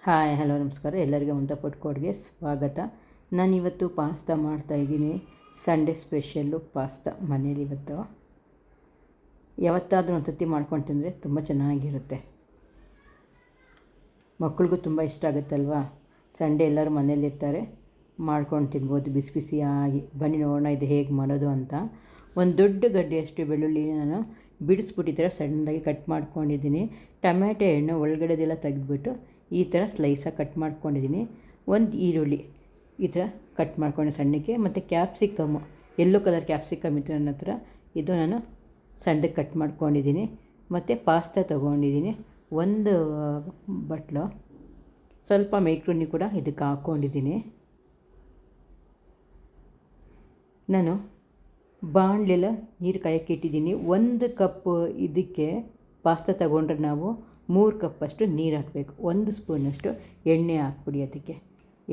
Hi hello ನಮಸ್ಕಾರ ಎಲ್ಲರಿಗೂ ಮುಂದೆ ಫುಡ್ ಕೋರ್ಟ್ಗೆ ಸ್ವಾಗತ. ನಾನಿವತ್ತು ಪಾಸ್ತಾ ಮಾಡ್ತಾಯಿದ್ದೀನಿ. ಸಂಡೇ ಸ್ಪೆಷಲ್ಲು ಪಾಸ್ತಾ ಮನೇಲಿ. ಇವತ್ತು ಯಾವತ್ತಾದರೂ ಒಂದು ಸತಿ ಮಾಡ್ಕೊಂಡು ತಿಂದರೆ ತುಂಬ ಚೆನ್ನಾಗಿರುತ್ತೆ. ಮಕ್ಕಳಿಗೂ ತುಂಬ ಇಷ್ಟ ಆಗುತ್ತಲ್ವ. ಸಂಡೇ ಎಲ್ಲರೂ ಮನೇಲಿರ್ತಾರೆ, ಮಾಡ್ಕೊಂಡು ತಿನ್ಬೋದು ಬಿಸಿ ಬಿಸಿಯಾಗಿ. ಬನ್ನಿ ನೋಡೋಣ ಇದು ಹೇಗೆ ಮಾಡೋದು ಅಂತ. ಒಂದು ದೊಡ್ಡ ಗಡ್ಡೆಯಷ್ಟು ಬೆಳ್ಳುಳ್ಳಿ ನಾನು ಬಿಡಿಸ್ಬಿಟ್ಟು ಈ ಥರ ಸಣ್ಣದಾಗಿ ಕಟ್ ಮಾಡ್ಕೊಂಡಿದ್ದೀನಿ. ಟೊಮ್ಯಾಟೊ ಹಣ್ಣು ಒಳಗಡೆದೆಲ್ಲ ತೆಗೆದುಬಿಟ್ಟು ಈ ಥರ ಸ್ಲೈಸಾಗಿ ಕಟ್ ಮಾಡ್ಕೊಂಡಿದ್ದೀನಿ. ಒಂದು ಈರುಳ್ಳಿ ಈ ಥರ ಕಟ್ ಮಾಡ್ಕೊಂಡು ಸಣ್ಣಕ್ಕೆ, ಮತ್ತು ಕ್ಯಾಪ್ಸಿಕಮ್ಮು ಯೆಲ್ಲೋ ಕಲರ್ ಕ್ಯಾಪ್ಸಿಕಮ್ ಇತ್ತು ನನ್ನ ಹತ್ರ, ಇದು ನಾನು ಸಣ್ಣಕ್ಕೆ ಕಟ್ ಮಾಡ್ಕೊಂಡಿದ್ದೀನಿ. ಮತ್ತು ಪಾಸ್ತಾ ತೊಗೊಂಡಿದ್ದೀನಿ, ಒಂದು ಬಟ್ಲು. ಸ್ವಲ್ಪ ಮೇಕ್ರೋನಿ ಕೂಡ ಇದಕ್ಕೆ ಹಾಕ್ಕೊಂಡಿದ್ದೀನಿ. ನಾನು ಬಾಣಲೆಲ್ಲ ನೀರು ಕಾಯಕ್ಕೆ ಇಟ್ಟಿದ್ದೀನಿ. 1 ಕಪ್ ಇದಕ್ಕೆ ಪಾಸ್ತಾ ತಗೊಂಡ್ರೆ ನಾವು 3 ಕಪ್ಪಷ್ಟು ನೀರು ಹಾಕಬೇಕು. 1 ಸ್ಪೂನಷ್ಟು ಎಣ್ಣೆ ಹಾಕ್ಬಿಡಿ. ಅದಕ್ಕೆ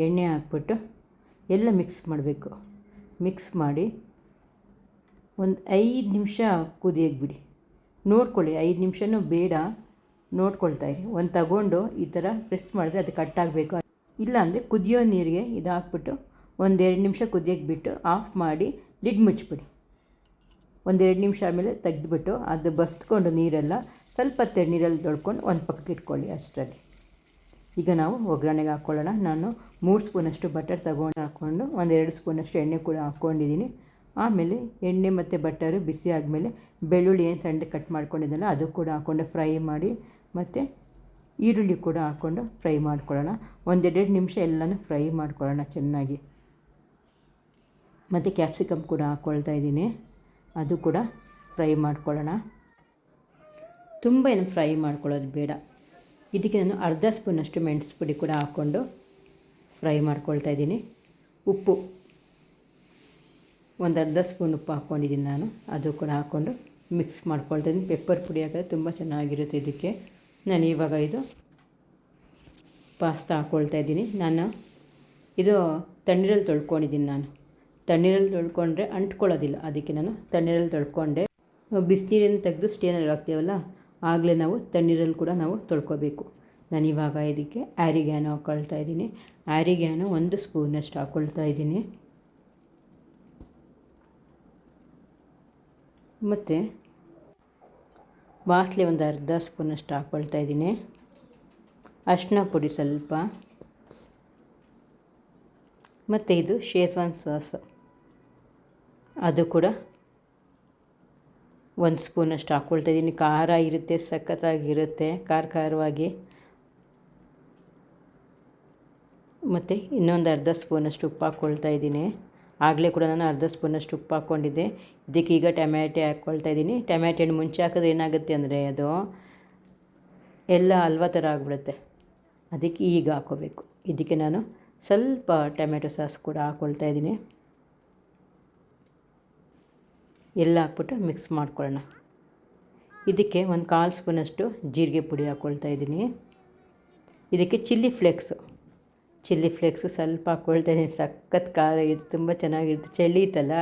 ಎಣ್ಣೆ ಹಾಕ್ಬಿಟ್ಟು ಎಲ್ಲ ಮಿಕ್ಸ್ ಮಾಡಬೇಕು. ಮಿಕ್ಸ್ ಮಾಡಿ ಒಂದು 5 ನಿಮಿಷ ಕುದಿಯೋಕ್ಕೆ ಬಿಡಿ. ನೋಡ್ಕೊಳ್ಳಿ, 5 ನಿಮಿಷನೂ ಬೇಡ, ನೋಡ್ಕೊಳ್ತಾಯಿರಿ. ಒಂದು ತಗೊಂಡು ಈ ಥರ ಪ್ರೆಸ್ ಮಾಡಿದ್ರೆ ಅದು ಕಟ್ಟಾಗಬೇಕು. ಇಲ್ಲಾಂದರೆ ಕುದಿಯೋ ನೀರಿಗೆ ಇದು ಹಾಕ್ಬಿಟ್ಟು 1-2 ನಿಮಿಷ ಕುದಿಯೋಕ್ಕೆ ಬಿಟ್ಟು ಆಫ್ ಮಾಡಿ ಲಿಡ್ ಮುಚ್ಚಿಬಿಡಿ. 1-2 ನಿಮಿಷ ಆದಮೇಲೆ ತೆಗೆದುಬಿಟ್ಟು ಅದು ಬಸ್ಕೊಂಡು ನೀರೆಲ್ಲ ಸ್ವಲ್ಪ ನೀರಲ್ಲಿ ತೊಳ್ಕೊಂಡು ಒಂದು ಪಕ್ಕಕ್ಕೆ ಇಟ್ಕೊಳ್ಳಿ. ಅಷ್ಟರಲ್ಲಿ ಈಗ ನಾವು ಒಗ್ಗರಣೆಗೆ ಹಾಕ್ಕೊಳ್ಳೋಣ. ನಾನು 3 ಸ್ಪೂನಷ್ಟು ಬಟರ್ ಹಾಕ್ಕೊಂಡು 1-2 ಸ್ಪೂನಷ್ಟು ಎಣ್ಣೆ ಕೂಡ ಹಾಕ್ಕೊಂಡಿದ್ದೀನಿ. ಆಮೇಲೆ ಎಣ್ಣೆ ಮತ್ತು ಬಟರು ಬಿಸಿ ಆದಮೇಲೆ ಬೆಳ್ಳುಳ್ಳಿ ಏನು ಸಣ್ಣ ಕಟ್ ಮಾಡ್ಕೊಂಡಿದ್ದಲ್ಲ ಅದು ಕೂಡ ಹಾಕ್ಕೊಂಡು ಫ್ರೈ ಮಾಡಿ, ಮತ್ತು ಈರುಳ್ಳಿ ಕೂಡ ಹಾಕ್ಕೊಂಡು ಫ್ರೈ ಮಾಡ್ಕೊಳ್ಳೋಣ. 1-2 ನಿಮಿಷ ಎಲ್ಲನೂ ಫ್ರೈ ಮಾಡ್ಕೊಳ್ಳೋಣ ಚೆನ್ನಾಗಿ. ಮತ್ತು ಕ್ಯಾಪ್ಸಿಕಮ್ ಕೂಡ ಹಾಕ್ಕೊಳ್ತಾ ಇದ್ದೀನಿ, ಅದು ಕೂಡ ಫ್ರೈ ಮಾಡ್ಕೊಳ್ಳೋಣ. ತುಂಬ ಏನು ಫ್ರೈ ಮಾಡ್ಕೊಳ್ಳೋದು ಬೇಡ. ಇದಕ್ಕೆ ನಾನು ಅರ್ಧ ಸ್ಪೂನಷ್ಟು ಮೆಣಸು ಪುಡಿ ಕೂಡ ಹಾಕ್ಕೊಂಡು ಫ್ರೈ ಮಾಡ್ಕೊಳ್ತಾ ಇದ್ದೀನಿ. ಉಪ್ಪು ಒಂದು ಅರ್ಧ ಸ್ಪೂನ್ ಉಪ್ಪು ಹಾಕ್ಕೊಂಡಿದ್ದೀನಿ ನಾನು, ಅದು ಕೂಡ ಹಾಕ್ಕೊಂಡು ಮಿಕ್ಸ್ ಮಾಡ್ಕೊಳ್ತಾ ಇದ್ದೀನಿ. ಪೆಪ್ಪರ್ ಪುಡಿ ಹಾಕಿದ್ರೆ ತುಂಬ ಚೆನ್ನಾಗಿರುತ್ತೆ ಇದಕ್ಕೆ. ನಾನು ಇವಾಗ ಇದು ಪಾಸ್ತಾ ಹಾಕ್ಕೊಳ್ತಾ ಇದ್ದೀನಿ. ನಾನು ಇದು ತಣ್ಣೀರಲ್ಲಿ ತೊಳ್ಕೊಂಡಿದ್ದೀನಿ. ನಾನು ತಣ್ಣೀರಲ್ಲಿ ತೊಳ್ಕೊಂಡ್ರೆ ಅಂಟ್ಕೊಳ್ಳೋದಿಲ್ಲ, ಅದಕ್ಕೆ ನಾನು ತಣ್ಣೀರಲ್ಲಿ ತೊಳ್ಕೊಂಡೆ. ಬಿಸಿನೀರನ್ನು ತೆಗೆದು ಸ್ಟೇನಲ್ಲಿ ಹಾಕ್ತೀವಲ್ಲ, ಆಗಲೇ ನಾವು ತಣ್ಣೀರಲ್ಲಿ ಕೂಡ ನಾವು ತೊಳ್ಕೊಬೇಕು. ನಾನು ಇವಾಗ ಇದಕ್ಕೆ ಆರಿಗ್ಯಾನೋ ಹಾಕ್ಕೊಳ್ತಾ ಇದ್ದೀನಿ. ಆರಿಗ್ಯಾನೋ 1 ಸ್ಪೂನಷ್ಟು ಹಾಕ್ಕೊಳ್ತಾ ಇದ್ದೀನಿ. ಮತ್ತು ಬಾಸ್ಲೆ ಒಂದು ಅರ್ಧ ಸ್ಪೂನಷ್ಟು ಹಾಕ್ಕೊಳ್ತಾ ಇದ್ದೀನಿ. ಅರಿಶಿನ ಪುಡಿ ಸ್ವಲ್ಪ, ಮತ್ತು ಇದು ಶೇಜ್ವಾನ್ ಸಾಸ್ ಅದು ಕೂಡ 1 ಸ್ಪೂನಷ್ಟು ಹಾಕ್ಕೊಳ್ತಾ ಇದ್ದೀನಿ. ಖಾರ ಇರುತ್ತೆ, ಸಖತ್ತಾಗಿರುತ್ತೆ, ಖಾರವಾಗಿ. ಮತ್ತು ಇನ್ನೊಂದು ಅರ್ಧ ಸ್ಪೂನಷ್ಟು ಉಪ್ಪು ಹಾಕ್ಕೊಳ್ತಾ ಇದ್ದೀನಿ. ಆಗಲೇ ಕೂಡ ನಾನು ಅರ್ಧ ಸ್ಪೂನಷ್ಟು ಉಪ್ಪು ಹಾಕ್ಕೊಂಡಿದ್ದೆ. ಇದಕ್ಕೆ ಈಗ ಟೊಮ್ಯಾಟೊ ಹಾಕ್ಕೊಳ್ತಾ ಇದ್ದೀನಿ. ಟೊಮ್ಯಾಟೊ ಹಣ್ಣು ಮುಂಚೆ ಹಾಕಿದ್ರೆ ಏನಾಗುತ್ತೆ ಅಂದರೆ ಅದು ಎಲ್ಲ ಹಲ್ವಾ ಥರ ಆಗಿಬಿಡುತ್ತೆ, ಅದಕ್ಕೆ ಈಗ ಹಾಕ್ಕೋಬೇಕು. ಇದಕ್ಕೆ ನಾನು ಸ್ವಲ್ಪ ಟೊಮ್ಯಾಟೊ ಸಾಸ್ ಕೂಡ ಹಾಕ್ಕೊಳ್ತಾ ಇದ್ದೀನಿ. ಎಲ್ಲ ಹಾಕ್ಬಿಟ್ಟು ಮಿಕ್ಸ್ ಮಾಡ್ಕೊಳ್ಳೋಣ. ಇದಕ್ಕೆ ಒಂದು 1/4 ಸ್ಪೂನಷ್ಟು ಜೀರಿಗೆ ಪುಡಿ ಹಾಕ್ಕೊಳ್ತಾ ಇದ್ದೀನಿ. ಇದಕ್ಕೆ ಚಿಲ್ಲಿ ಫ್ಲೇಕ್ಸು ಸ್ವಲ್ಪ ಹಾಕ್ಕೊಳ್ತಾ ಇದ್ದೀನಿ. ಸಖತ್ ಖಾರ ಇತ್ತು, ತುಂಬ ಚೆನ್ನಾಗಿರುತ್ತೆ. ಚಳಿ ಇತ್ತಲ್ಲ,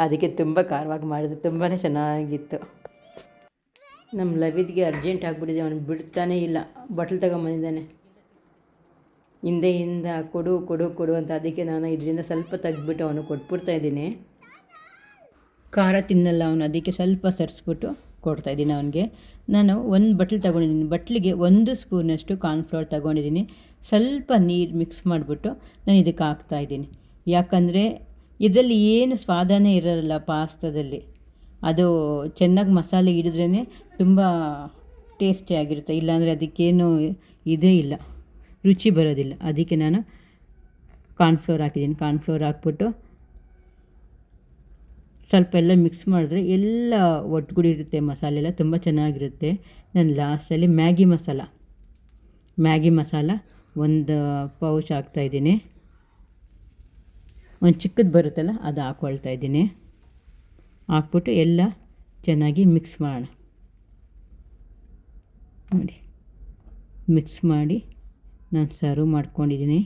ಅದಕ್ಕೆ ತುಂಬ ಖಾರವಾಗಿ ಮಾಡಿದ್ರು, ತುಂಬಾ ಚೆನ್ನಾಗಿತ್ತು. ನಮ್ಮ ಲವಿದ್ಗೆ ಅರ್ಜೆಂಟ್ ಆಗಿಬಿಟ್ಟಿದೆ, ಅವನು ಬಿಡ್ತಾನೇ ಇಲ್ಲ. ಬಾಟಲ್ ತಗೊಂಬಂದಿದ್ದಾನೆ, ಹಿಂದೆಯಿಂದ ಕೊಡು ಕೊಡು ಕೊಡು ಅಂತ. ಅದಕ್ಕೆ ನಾನು ಇದರಿಂದ ಸ್ವಲ್ಪ ತೆಗೆದ್ಬಿಟ್ಟು ಅವನು ಕೊಟ್ಬಿಡ್ತಾಯಿದ್ದೀನಿ. ಖಾರ ತಿನ್ನಲ್ಲ ಅವನು, ಅದಕ್ಕೆ ಸ್ವಲ್ಪ ಸರಿಸ್ಬಿಟ್ಟು ಕೊಡ್ತಾಯಿದ್ದೀನಿ ಅವನಿಗೆ. ನಾನು ಒಂದು ಬಟ್ಲು ತೊಗೊಂಡಿದ್ದೀನಿ. ಬಟ್ಲಿಗೆ 1 ಸ್ಪೂನಷ್ಟು ಕಾರ್ನ್ಫ್ಲವರ್ ತೊಗೊಂಡಿದ್ದೀನಿ. ಸ್ವಲ್ಪ ನೀರು ಮಿಕ್ಸ್ ಮಾಡಿಬಿಟ್ಟು ನಾನು ಇದಕ್ಕೆ ಹಾಕ್ತಾಯಿದ್ದೀನಿ. ಯಾಕಂದರೆ ಇದರಲ್ಲಿ ಏನು ಸ್ವಾದನೇ ಇರೋಲ್ಲ ಪಾಸ್ತಾದಲ್ಲಿ. ಅದು ಚೆನ್ನಾಗಿ ಮಸಾಲೆ ಹಿಡಿದ್ರೇ ತುಂಬ ಟೇಸ್ಟಿಯಾಗಿರುತ್ತೆ, ಇಲ್ಲಾಂದರೆ ಅದಕ್ಕೇನು ಇದೇ ಇಲ್ಲ, ರುಚಿ ಬರೋದಿಲ್ಲ. ಅದಕ್ಕೆ ನಾನು ಕಾರ್ನ್ಫ್ಲವರ್ ಹಾಕಿದ್ದೀನಿ. ಕಾರ್ನ್ಫ್ಲವರ್ ಹಾಕ್ಬಿಟ್ಟು ಸ್ವಲ್ಪ ಎಲ್ಲ ಮಿಕ್ಸ್ ಮಾಡಿದ್ರೆ ಎಲ್ಲ ಒಟ್ಟುಗೂಡಿರುತ್ತೆ, ಮಸಾಲೆ ಎಲ್ಲ ತುಂಬ ಚೆನ್ನಾಗಿರುತ್ತೆ. ನಾನು ಲಾಸ್ಟಲ್ಲಿ ಮ್ಯಾಗಿ ಮಸಾಲ 1 ಪೌಚ್ ಹಾಕ್ತಾಯಿದ್ದೀನಿ. ಒಂದು ಚಿಕ್ಕದು ಬರುತ್ತಲ್ಲ, ಅದು ಹಾಕ್ಕೊಳ್ತಾ ಇದ್ದೀನಿ. ಹಾಕ್ಬಿಟ್ಟು ಎಲ್ಲ ಚೆನ್ನಾಗಿ ಮಿಕ್ಸ್ ಮಾಡೋಣ. ನೋಡಿ, ಮಿಕ್ಸ್ ಮಾಡಿ ನಾನು ಸರ್ವ್ ಮಾಡ್ಕೊಂಡಿದ್ದೀನಿ.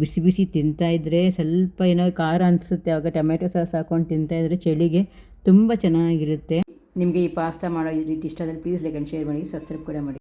ಬಿಸಿ ಬಿಸಿ ತಿಂತಾಯಿದ್ರೆ ಸ್ವಲ್ಪ ಏನೋ ಖಾರ ಅನಿಸುತ್ತೆ, ಆವಾಗ ಟೊಮೆಟೊ ಸಾಸ್ ಹಾಕ್ಕೊಂಡು ತಿಂತಾಯಿದ್ರೆ ಚಳಿಗೆ ತುಂಬ ಚೆನ್ನಾಗಿರುತ್ತೆ. ನಿಮಗೆ ಈ ಪಾಸ್ತಾ ಮಾಡೋ ಈ ರೀತಿ ಇಷ್ಟ ಆದರೆ ಪ್ಲೀಸ್ ಲೈಕ್ ಆ್ಯಂಡ್ ಶೇರ್ ಮಾಡಿ, ಸಬ್ಸ್ಕ್ರೈಬ್ ಕೂಡ ಮಾಡಿ.